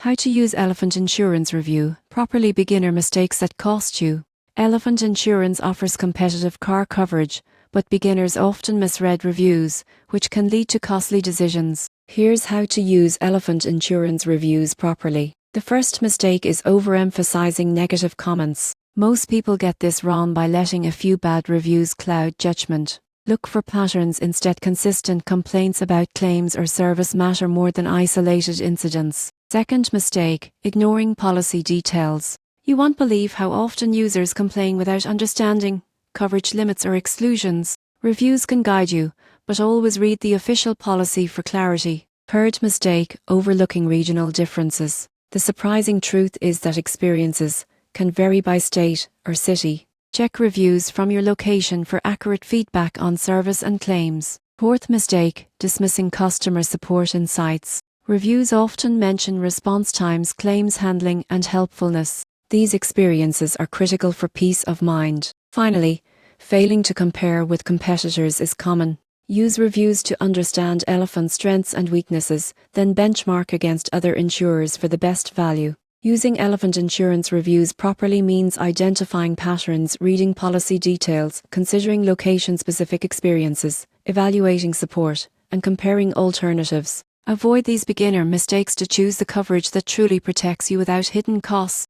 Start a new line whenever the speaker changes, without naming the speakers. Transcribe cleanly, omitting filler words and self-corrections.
How to use Elephant Insurance Review properly. Beginner mistakes that cost you. Elephant Insurance offers competitive car coverage, but beginners often misread reviews, which can lead to costly decisions. Here's how to use Elephant Insurance Reviews properly. The first mistake is overemphasizing negative comments. Most people get this wrong by letting a few bad reviews cloud judgment. Look for patterns instead. Consistent complaints about claims or service matter more than isolated incidents. Second mistake, ignoring policy details. You won't believe how often users complain without understanding coverage limits or exclusions. Reviews can guide you, but always read the official policy for clarity. Third mistake, overlooking regional differences. The surprising truth is that experiences can vary by state or city. Check reviews from your location for accurate feedback on service and claims. Fourth mistake, dismissing customer support insights. Reviews often mention response times, claims handling, and helpfulness. These experiences are critical for peace of mind. Finally, failing to compare with competitors is common. Use reviews to understand Elephant's strengths and weaknesses, then benchmark against other insurers for the best value. Using Elephant Insurance Reviews properly means identifying patterns, reading policy details, considering location-specific experiences, evaluating support, and comparing alternatives. Avoid these beginner mistakes to choose the coverage that truly protects you without hidden costs.